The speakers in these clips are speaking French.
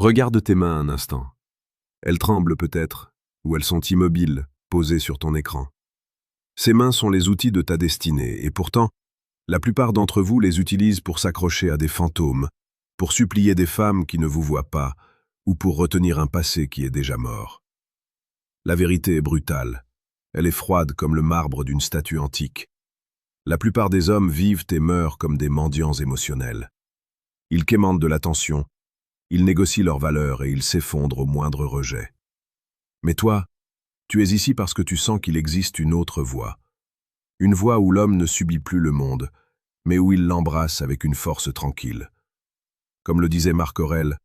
Regarde tes mains un instant. Elles tremblent peut-être, ou elles sont immobiles, posées sur ton écran. Ces mains sont les outils de ta destinée, et pourtant, la plupart d'entre vous les utilisent pour s'accrocher à des fantômes, pour supplier des femmes qui ne vous voient pas, ou pour retenir un passé qui est déjà mort. La vérité est brutale. Elle est froide comme le marbre d'une statue antique. La plupart des hommes vivent et meurent comme des mendiants émotionnels. Ils quémandent de l'attention, ils négocient leurs valeurs et ils s'effondrent au moindre rejet. Mais toi, tu es ici parce que tu sens qu'il existe une autre voie. Une voie où l'homme ne subit plus le monde, mais où il l'embrasse avec une force tranquille. Comme le disait Marc Aurèle,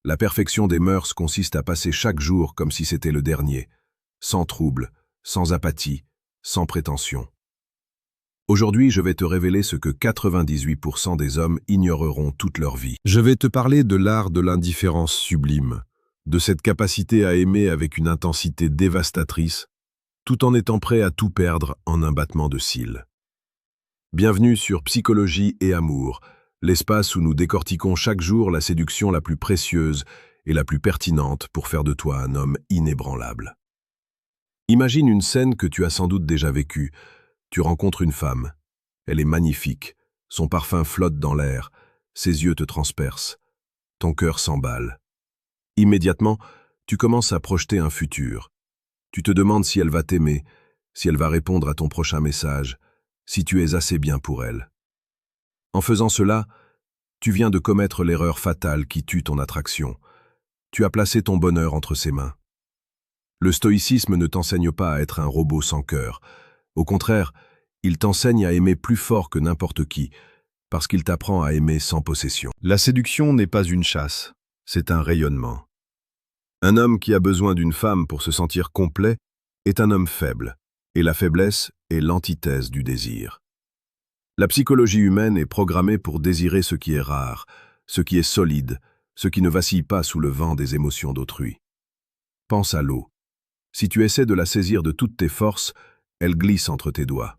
la perfection des mœurs consiste à passer chaque jour comme si c'était le dernier, sans trouble, sans apathie, sans prétention. Aujourd'hui, je vais te révéler ce que 98% des hommes ignoreront toute leur vie. Je vais te parler de l'art de l'indifférence sublime, de cette capacité à aimer avec une intensité dévastatrice, tout en étant prêt à tout perdre en un battement de cils. Bienvenue sur Psychologie et Amour, l'espace où nous décortiquons chaque jour la séduction la plus précieuse et la plus pertinente pour faire de toi un homme inébranlable. Imagine une scène que tu as sans doute déjà vécue. Tu rencontres une femme. Elle est magnifique. Son parfum flotte dans l'air. Ses yeux te transpercent. Ton cœur s'emballe. Immédiatement, tu commences à projeter un futur. Tu te demandes si elle va t'aimer, si elle va répondre à ton prochain message, si tu es assez bien pour elle. En faisant cela, tu viens de commettre l'erreur fatale qui tue ton attraction. Tu as placé ton bonheur entre ses mains. Le stoïcisme ne t'enseigne pas à être un robot sans cœur. Au contraire, il t'enseigne à aimer plus fort que n'importe qui, parce qu'il t'apprend à aimer sans possession. La séduction n'est pas une chasse, c'est un rayonnement. Un homme qui a besoin d'une femme pour se sentir complet est un homme faible, et la faiblesse est l'antithèse du désir. La psychologie humaine est programmée pour désirer ce qui est rare, ce qui est solide, ce qui ne vacille pas sous le vent des émotions d'autrui. Pense à l'eau. Si tu essaies de la saisir de toutes tes forces, elle glisse entre tes doigts.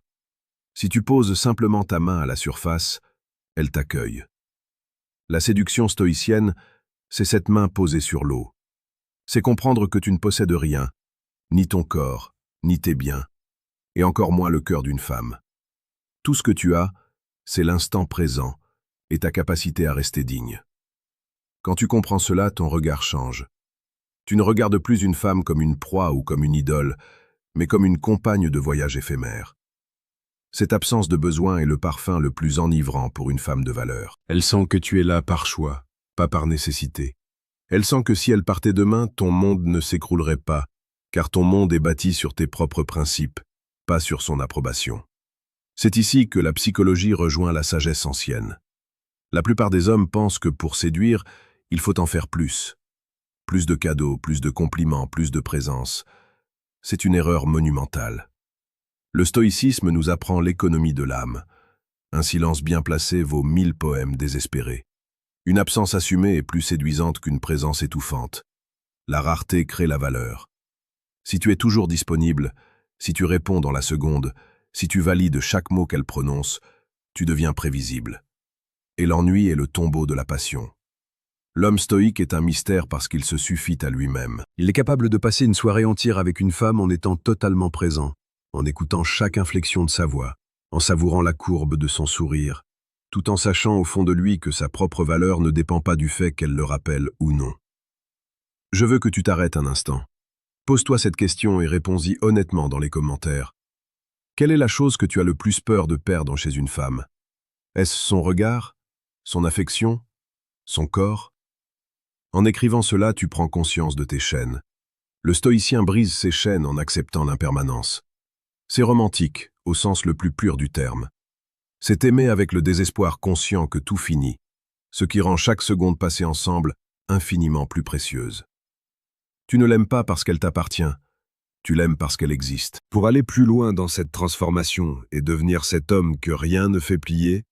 Si tu poses simplement ta main à la surface, elle t'accueille. La séduction stoïcienne, c'est cette main posée sur l'eau. C'est comprendre que tu ne possèdes rien, ni ton corps, ni tes biens, et encore moins le cœur d'une femme. Tout ce que tu as, c'est l'instant présent et ta capacité à rester digne. Quand tu comprends cela, ton regard change. Tu ne regardes plus une femme comme une proie ou comme une idole, mais comme une compagne de voyage éphémère. Cette absence de besoin est le parfum le plus enivrant pour une femme de valeur. Elle sent que tu es là par choix, pas par nécessité. Elle sent que si elle partait demain, ton monde ne s'écroulerait pas, car ton monde est bâti sur tes propres principes, pas sur son approbation. C'est ici que la psychologie rejoint la sagesse ancienne. La plupart des hommes pensent que pour séduire, il faut en faire plus. Plus de cadeaux, plus de compliments, plus de présence. C'est une erreur monumentale. Le stoïcisme nous apprend l'économie de l'âme. Un silence bien placé vaut 1000 poèmes désespérés. Une absence assumée est plus séduisante qu'une présence étouffante. La rareté crée la valeur. Si tu es toujours disponible, si tu réponds dans la seconde, si tu valides chaque mot qu'elle prononce, tu deviens prévisible. Et l'ennui est le tombeau de la passion. L'homme stoïque est un mystère parce qu'il se suffit à lui-même. Il est capable de passer une soirée entière avec une femme en étant totalement présent, en écoutant chaque inflexion de sa voix, en savourant la courbe de son sourire, tout en sachant au fond de lui que sa propre valeur ne dépend pas du fait qu'elle le rappelle ou non. Je veux que tu t'arrêtes un instant. Pose-toi cette question et réponds-y honnêtement dans les commentaires. Quelle est la chose que tu as le plus peur de perdre chez une femme? Est-ce son regard? Son affection? Son corps? En écrivant cela, tu prends conscience de tes chaînes. Le stoïcien brise ses chaînes en acceptant l'impermanence. C'est romantique, au sens le plus pur du terme. C'est aimer avec le désespoir conscient que tout finit, ce qui rend chaque seconde passée ensemble infiniment plus précieuse. Tu ne l'aimes pas parce qu'elle t'appartient, tu l'aimes parce qu'elle existe. Pour aller plus loin dans cette transformation et devenir cet homme que rien ne fait plier,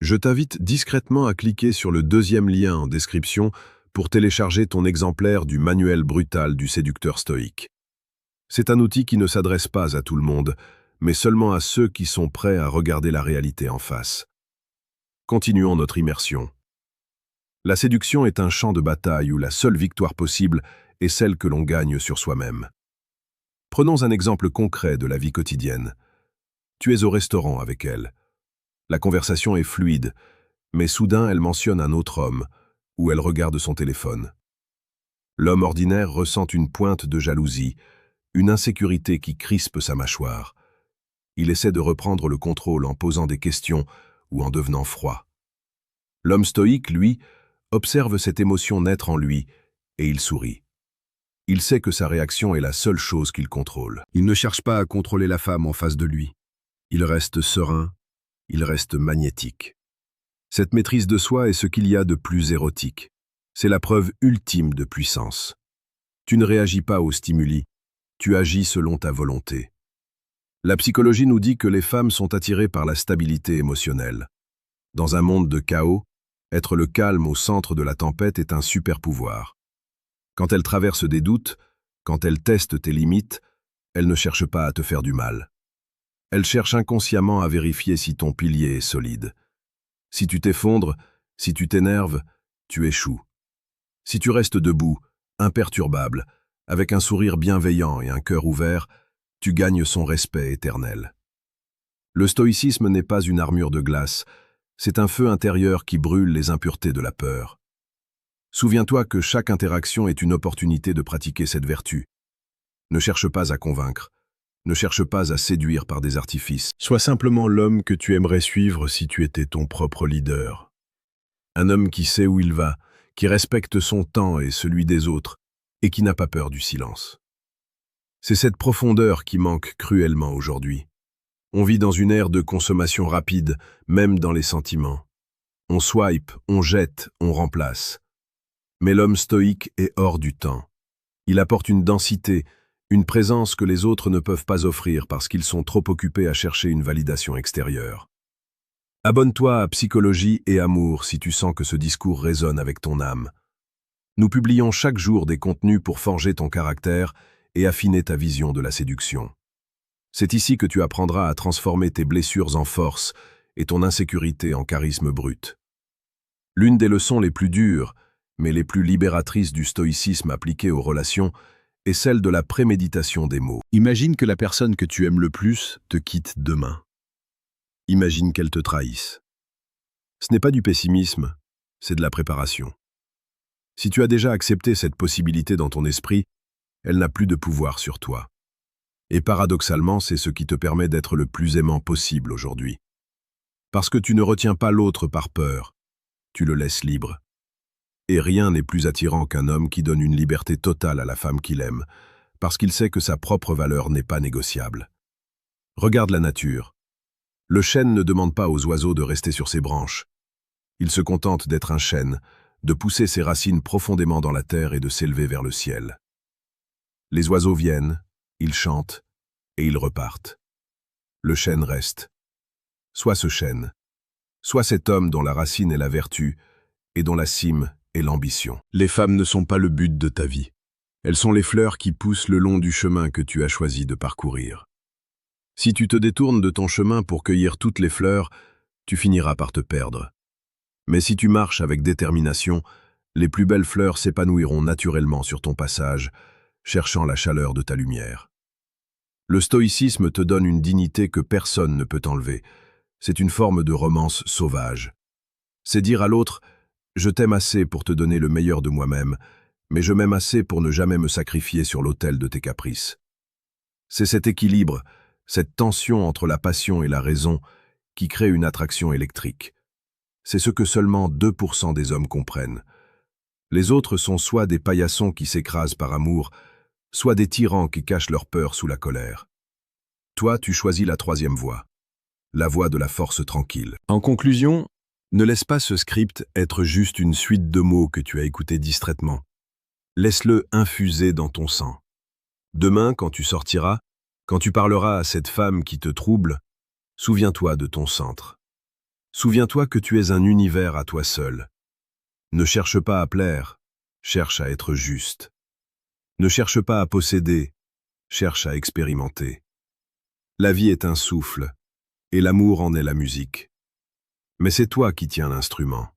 je t'invite discrètement à cliquer sur le deuxième lien en description pour télécharger ton exemplaire du manuel brutal du séducteur stoïque. C'est un outil qui ne s'adresse pas à tout le monde, mais seulement à ceux qui sont prêts à regarder la réalité en face. Continuons notre immersion. La séduction est un champ de bataille où la seule victoire possible est celle que l'on gagne sur soi-même. Prenons un exemple concret de la vie quotidienne. Tu es au restaurant avec elle. La conversation est fluide, mais soudain elle mentionne un autre homme, ou elle regarde son téléphone. L'homme ordinaire ressent une pointe de jalousie, une insécurité qui crispe sa mâchoire. Il essaie de reprendre le contrôle en posant des questions ou en devenant froid. L'homme stoïque, lui, observe cette émotion naître en lui et il sourit. Il sait que sa réaction est la seule chose qu'il contrôle. Il ne cherche pas à contrôler la femme en face de lui. Il reste serein, il reste magnétique. Cette maîtrise de soi est ce qu'il y a de plus érotique. C'est la preuve ultime de puissance. Tu ne réagis pas aux stimuli, tu agis selon ta volonté. La psychologie nous dit que les femmes sont attirées par la stabilité émotionnelle. Dans un monde de chaos, être le calme au centre de la tempête est un super pouvoir. Quand elles traversent des doutes, quand elles testent tes limites, elles ne cherchent pas à te faire du mal. Elles cherchent inconsciemment à vérifier si ton pilier est solide. Si tu t'effondres, si tu t'énerves, tu échoues. Si tu restes debout, imperturbable, avec un sourire bienveillant et un cœur ouvert, tu gagnes son respect éternel. Le stoïcisme n'est pas une armure de glace, c'est un feu intérieur qui brûle les impuretés de la peur. Souviens-toi que chaque interaction est une opportunité de pratiquer cette vertu. Ne cherche pas à convaincre, ne cherche pas à séduire par des artifices. Sois simplement l'homme que tu aimerais suivre si tu étais ton propre leader. Un homme qui sait où il va, qui respecte son temps et celui des autres, et qui n'a pas peur du silence. C'est cette profondeur qui manque cruellement aujourd'hui. On vit dans une ère de consommation rapide, même dans les sentiments. On swipe, on jette, on remplace. Mais l'homme stoïque est hors du temps. Il apporte une densité, une présence que les autres ne peuvent pas offrir parce qu'ils sont trop occupés à chercher une validation extérieure. Abonne-toi à Psychologie et Amour si tu sens que ce discours résonne avec ton âme. Nous publions chaque jour des contenus pour forger ton caractère et affiner ta vision de la séduction. C'est ici que tu apprendras à transformer tes blessures en force et ton insécurité en charisme brut. L'une des leçons les plus dures, mais les plus libératrices du stoïcisme appliqué aux relations, est celle de la préméditation des mots. Imagine que la personne que tu aimes le plus te quitte demain. Imagine qu'elle te trahisse. Ce n'est pas du pessimisme, c'est de la préparation. Si tu as déjà accepté cette possibilité dans ton esprit, elle n'a plus de pouvoir sur toi. Et paradoxalement, c'est ce qui te permet d'être le plus aimant possible aujourd'hui. Parce que tu ne retiens pas l'autre par peur, tu le laisses libre. Et rien n'est plus attirant qu'un homme qui donne une liberté totale à la femme qu'il aime, parce qu'il sait que sa propre valeur n'est pas négociable. Regarde la nature. Le chêne ne demande pas aux oiseaux de rester sur ses branches. Il se contente d'être un chêne, de pousser ses racines profondément dans la terre et de s'élever vers le ciel. Les oiseaux viennent, ils chantent, et ils repartent. Le chêne reste. Sois ce chêne. Sois cet homme dont la racine est la vertu, et dont la cime est l'ambition. Les femmes ne sont pas le but de ta vie. Elles sont les fleurs qui poussent le long du chemin que tu as choisi de parcourir. Si tu te détournes de ton chemin pour cueillir toutes les fleurs, tu finiras par te perdre. Mais si tu marches avec détermination, les plus belles fleurs s'épanouiront naturellement sur ton passage, cherchant la chaleur de ta lumière. Le stoïcisme te donne une dignité que personne ne peut enlever. C'est une forme de romance sauvage. C'est dire à l'autre « Je t'aime assez pour te donner le meilleur de moi-même, mais je m'aime assez pour ne jamais me sacrifier sur l'autel de tes caprices. » C'est cet équilibre, cette tension entre la passion et la raison qui crée une attraction électrique. C'est ce que seulement 2% des hommes comprennent. Les autres sont soit des paillassons qui s'écrasent par amour, soit des tyrans qui cachent leur peur sous la colère. Toi, tu choisis la troisième voie, la voie de la force tranquille. En conclusion, ne laisse pas ce script être juste une suite de mots que tu as écoutés distraitement. Laisse-le infuser dans ton sang. Demain, quand tu sortiras, quand tu parleras à cette femme qui te trouble, souviens-toi de ton centre. Souviens-toi que tu es un univers à toi seul. Ne cherche pas à plaire, cherche à être juste. Ne cherche pas à posséder, cherche à expérimenter. La vie est un souffle, et l'amour en est la musique. Mais c'est toi qui tiens l'instrument.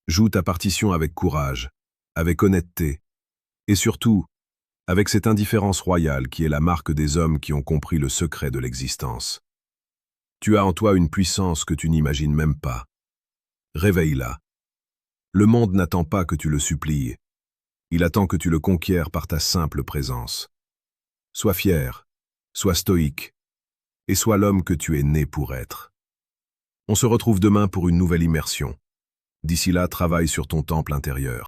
Joue ta partition avec courage, avec honnêteté, et surtout, avec cette indifférence royale qui est la marque des hommes qui ont compris le secret de l'existence. Tu as en toi une puissance que tu n'imagines même pas. Réveille-la. Le monde n'attend pas que tu le supplies. Il attend que tu le conquières par ta simple présence. Sois fier, sois stoïque, et sois l'homme que tu es né pour être. On se retrouve demain pour une nouvelle immersion. D'ici là, travaille sur ton temple intérieur.